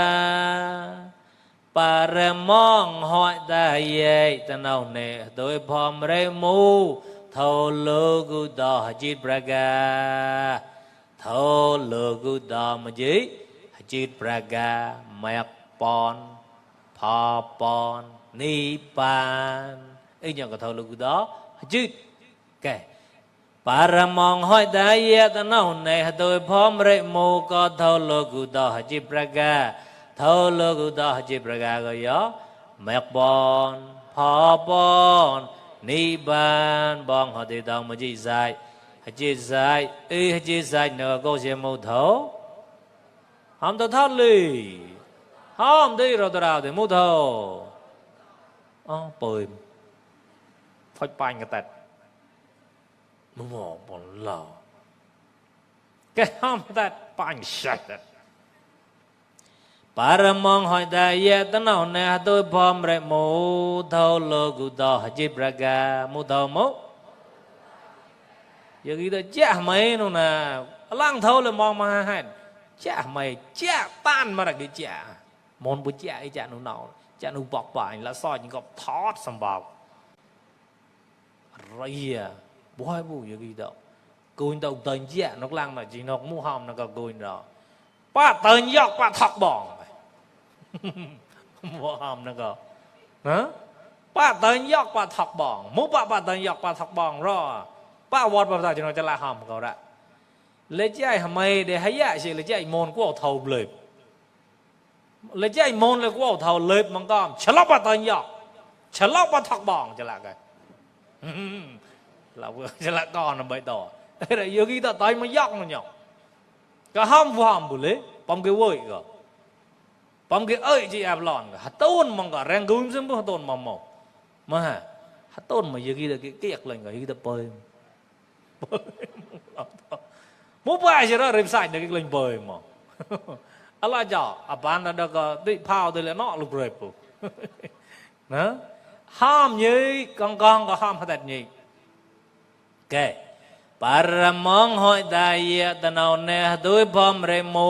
ปารมองหอยได้เย่ตนเอาเนโดยพร้อมเรมูเท่าโลกุดาจิตประกาเท่าโลกุดามจิจิตประกาแมกปอนพอปอนนิพานไอ้ยังก็เท่าโลกุดาจิตแกปารมองหอยได้เย่ตนเอาเนโดยพร้อมเรมูก็เท่าโลกุดาจิตประกาเท่าโลกุตาจิตประกาศก็ยอแมกบอนพอบอนนิบานบองหอติดองมจิใจจิตใจจิตใจเนื้อก็เสียมุทอหอมตัวทอดเลยหอมที่เราตัวเราที่มุทออ๋อเปิดฟัดปันกันแต่มึงบอกบอลเหล่าแกหอมแต่ปันชัดปารมองหอยได้เยตนเอาเนหตัวพร้อมเรมูเท่าโลกุตาจิตประกามุเท่ามุอย่างนี้ตัวเจ้าไม่นู่นนะล่างเท่าเลยมองมาให้เจ้าไม่เจ้าต้านมาจากเจ้ามนบุเจ้าไอ้เจ้าหนูหนาวเจ้าหนูบอกป่านแล้วซอยยังก็ทอดสมบัติอะไรอ่ะบ่อยบุอย่างนี้ตัวกุยตัวเดินเจ้านกล่างหน่อยจีนกมูหอมนกกุยเราป้าเดินยอกป้าทักบ่องบ่หอมนกนะป้าเดินยอกป้าทักบ่องมุป้าเดินยอกป้าทักบ่องรอป้าวอดป้าตาจีนกจะละหอมเขาละเลยใจทำไมเดี๋ยวให้ยะสิเลยใจมนกูเอาเท่าเลยเลยใจมนเลยกูเอาเท่าเลยมันก็ฉลาดป้าเดินยอกฉลาดป้าทักบ่องจะละกันเราจะละก่อนนะใบต่อแต่เยอะกี่ต่อตายมันยอกมันยอกก็ห้ามฟังบุเลยปั๊มเกวอยก็ปั๊มเกเอ้ยจีแอบหลอนก็ฮัตต้นมันก็แรงกุ้งซึ่งพวกต้นมาหมกมาฮัตต้นมาเยอะกี่ต่อเกียกเลยก็เยอะกี่ต่อเปย์มุ้งไปใช่ไหมเริ่มใส่เด็กเล่นเปย์มั้งอะไรจ่ออ่ะบ้านนั้นก็ติดพาวตัวเลยนอลูกเรปุ๊นะห้ามยี่กองก็ห้ามฮัตตัดยี่แกปารมองหอยได้เยตนเอาเนหตัวพร้อมเรมู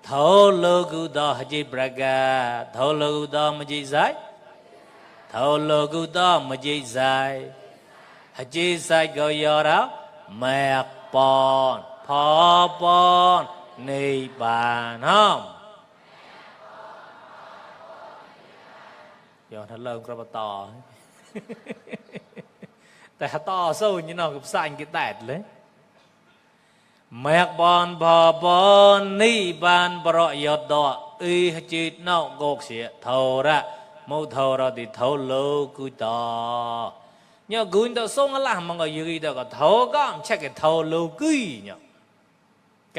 เท่าโลกุตาจิตประกาเท่าโลกุตามจิตใจเท่าโลกุตามจิตใจจิตใจก็ยอเราแมกปอนพอปอนนิบานห้อมยอทันเริ่มกระปต่อแต่ต่อสู้như nàoกับสั่งกี่แตดเลยแมกบอนพอบอนนิบานประโยชน์ดอจิตนอกกเสียเท่าระมูเท่าเราที่เท่าโลกุตาเนี่ยกุนตัวส่งอะไรมันก็ยืดตัวก็เท่าก็เช็คเท่าโลกุยเนี่ยแก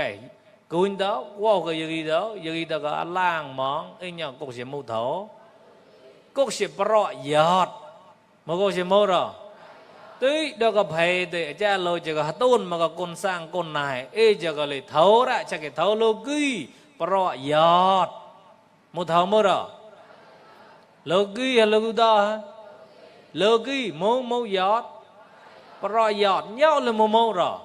กุนตัวว่าก็ยืดตัวก็ล่างมองไอ้เนี่ยกเสียมูเท่ากเสียประโยชน์มันกเสียมูเราtuy đó có phải để cha lôi chỉ có tôn mà có con sang con này chỉ có lấy thấu ra chắc cái thấu lô quy pro yọt một thấu mơ rồi lô quy hay lô quy đó lô quy mô yọt pro yọt nhau là mô rồi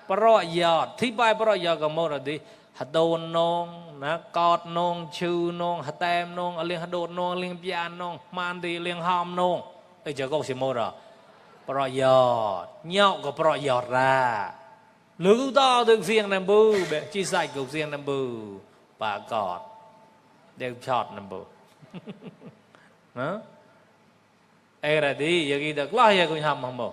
pro yọt thi bài pro yọt có mô rồi đi hạt tôn nong ná cọt nong chư nong hạt tem nong liên hạt đột nong liên pian nong man đi liên hòm nong chỉ có chỉ mô rồiประโยชน์เงาก็ประโยชน์raลูกต่อถึงเสียงน้ำบูแบบจีใส่กับเสียงน้ำบูปากอดเด็กช็อตน้ำบูนะ ra đi giờ kita kelah ya kun ham mo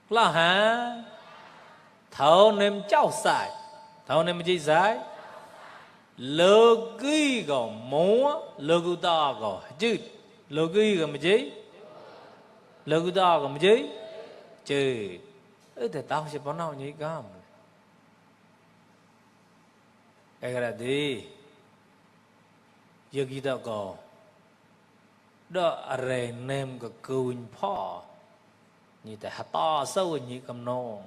kelah ha thấu nem cháu sai thấu nem chi sai lơ ký go múa lơ gu ta go chứ lơ ký go mà chi lơ gu ta go mà chi chứ thì tao sẽ bảo nào nhỉ cam ra đi giờ kita go đó rè nem cái cùn phò như tại hạt to sâu như cầm nong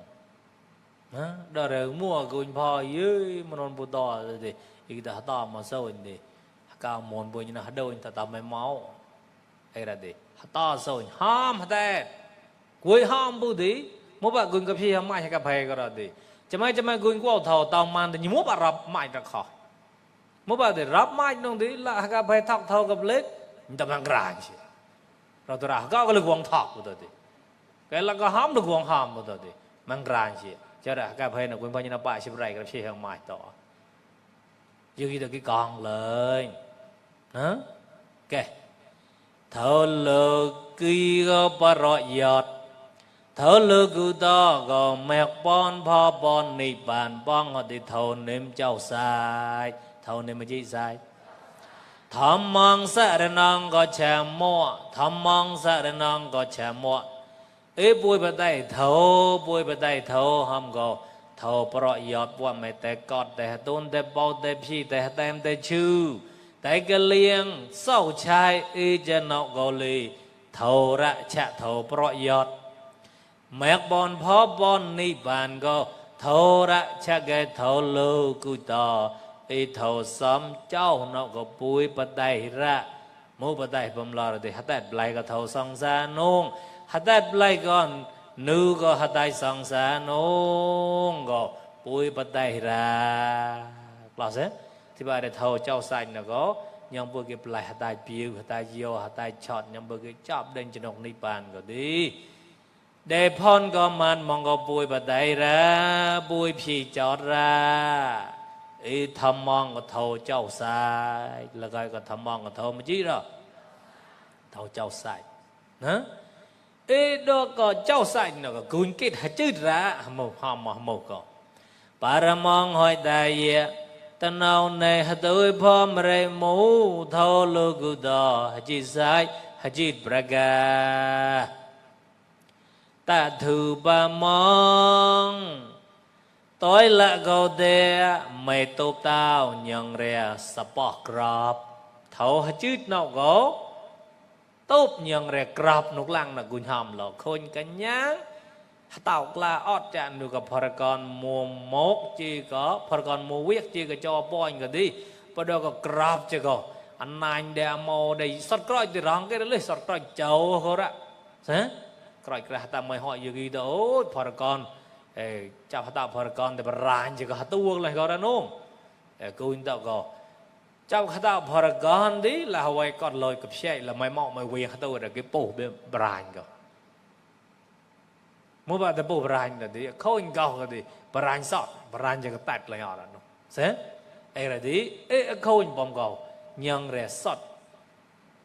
đó rè mua cùn phò dưới mà non bù to thì kita hạt to mà sâu thì cao mòn bù như là hạt đâu thì tao mới máu hay là gì hạt to sâu ham hạt tè cuối ham bù tí mỗi bạn cùn cà phê ham mai hay cà phê cái đó thì cho mấy cùn của thầu tàu man thì mỗi bạn rập mai ra khỏi mỗi bạn thì rập mai nông tí là cà phê thọc thầu gặp lết chúng ta ngài chứ, rồi tôi ra có cái lực quăng thọc của tôi thì, cái là có hám lực quăng hám của tôi thì, mang ngài chứ, cho ra cái phê nó cũng bao nhiêu nó bại xếp ray cái xe hàng mai to, như kia cái con lên, hả, cái, thở lực kia bà rọi giọt, thở lực cứ to gò mẹt bon pho bon nị bàn bon họ thì thầu nêm châu sai, thầu nêm mà chi sai. Tham mong sa đen nong có chè mua, tham mong sa đen nong có chè mua. Ê bùi bát tay thâu hâm gò thâu bọ yọt bùa mẹ tay cọt tay tôn tay bao tay phi tay tem tay chư tay cái liêng sâu chai ê chân nọ gò lì thâu ra chạ thâu bọ yọt mẹ bon phó bon ni bàn gò thâu ra chạ cái thâu lưu cùi tò ý thầu xóm cháu nó có bùi bát tay ra mũ bát tay bầm lò thì hạt tay lại có thầu song xa nung hạt tay lại còn nữ có hạt tay song xa nung có bùi bát tay ra lò xế thì bà để thầu cháu xanh nó có nhưng bùi cái lại hạt tay biêu hạt tay vô hạt tay chọt nhưng bùi cái chọp đến cho nông ni bàn có đi để phon có man mong có bùi bát tay ra bùi phi chọt ra ý thầm mong có thầu cháu sai là gọi có thầm mong có thầu mà chí đó thầu cháu sai hả ý đó có cháu sai nó có cuốn kết hả chứ ra một có bà mong hỏi đại ta nào này hả tôi phó mà rây mũ thầu lưu cụ đó hả chí sai hả chí braga ta thử bà mong tối là gầu đê mày tốt tao nhận ra support crop thấu hết chứ nào gỗ tốt nhận ra crop nút lăng là cùn hòm lọ khôn cả nhá tao là ót chạm được gặp Paragon mùa mốt chỉ có Paragon mùa viết chỉ có cho point cái đi bắt đầu có crop chỉ có anh anh demo đây sót coi thì rong cái đó lấy sót coi châu thôi đó hả coi ra ta mày hỏi gì đó Paragon chào hạt phật con để bà ràng chỉ có hạt tuông lại gọi ra nung cô in tạo có chào hạt phật con đi là hồi con lời cặp xe là mày mọ mày quyền hạt tuông là cái bổ bên bà ràng cơ mua bà để bổ bà ràng là đi không in cầu cái đi bà ràng sọt bà ràng chỉ có tạt lại họ là nung thế là đi không in bom cầu nhưng rẻ sọt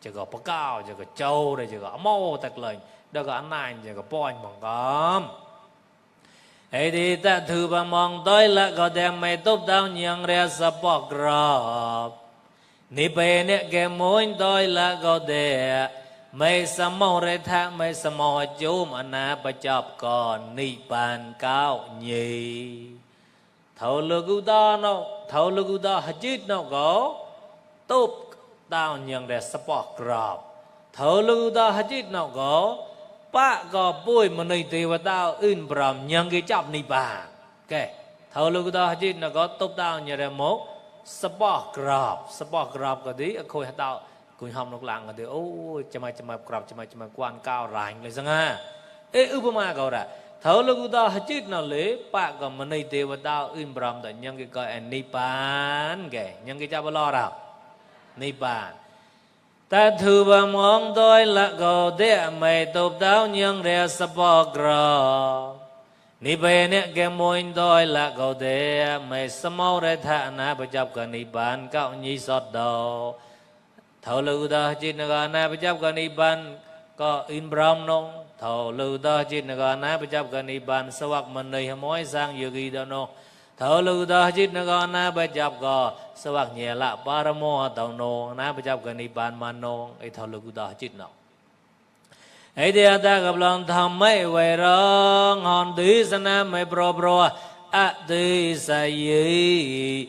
chỉ có bạc cao chỉ có trâu đây chỉ có màu tạt lời đâu có anh này chỉ có point bằng cơm ấy thì ta thử bà mong tôi là có đem mày tốt đau nhang ra sắp bọc rộp nị bê nè kê môi tôi là có để mày sắp mong ra thác mày sắp mong chú mà nà bà chọc còn nị bàn cao nhì thầu lưu cụ đó nó thầu lưu cụ đó hả chít nó có tốt đau nhang ra sắp bọc rộp thầu lưu cụ đó hả chít nó có bà có bùi mà nơi tì và tao ưn bầm nhân cái chọc nị bà kể thầu lưu đó chứ nó có tốt tao như là một support crop cái đấy khôi hạt tao cùng hồng nọc lặng cái đấy ôi chăm ai crop chăm ai quan cao rànhเลย sang ê mà câu ra thầu lưu đó chứ nó lấy bà có mà nơi tì và tao ưn bầm tại nhân cái coi nị bàn kể nhân cái chọc lo nào nị bàn ta thử bà mong tôi là gầu để mày tốt đau nhưng ra sắp bỏ gờ nị bê nè kê môi tôi là gầu để mày sắp mau ra thả nà bà chọc cả nị bàn cao nhi sọt đầu thầu lưu ta chít nà gà na bạch chấp cả ni ban có in bram nông thầu lưu ta chít nà gà na bạch chấp cả ni ban sa vạc mình này mối sang dự ghi đó nông thầu lưu ta chít nà gà na bạch chấp cả sa vạc nhẹ lạ paramo tàu nông na bạch chấp cả ni ban man nông ấy thầu lưu ta chít nào ấy thì ta gặp lòng thầm mấy về rong hòn tí sa na mấy pro pro a tí sa yi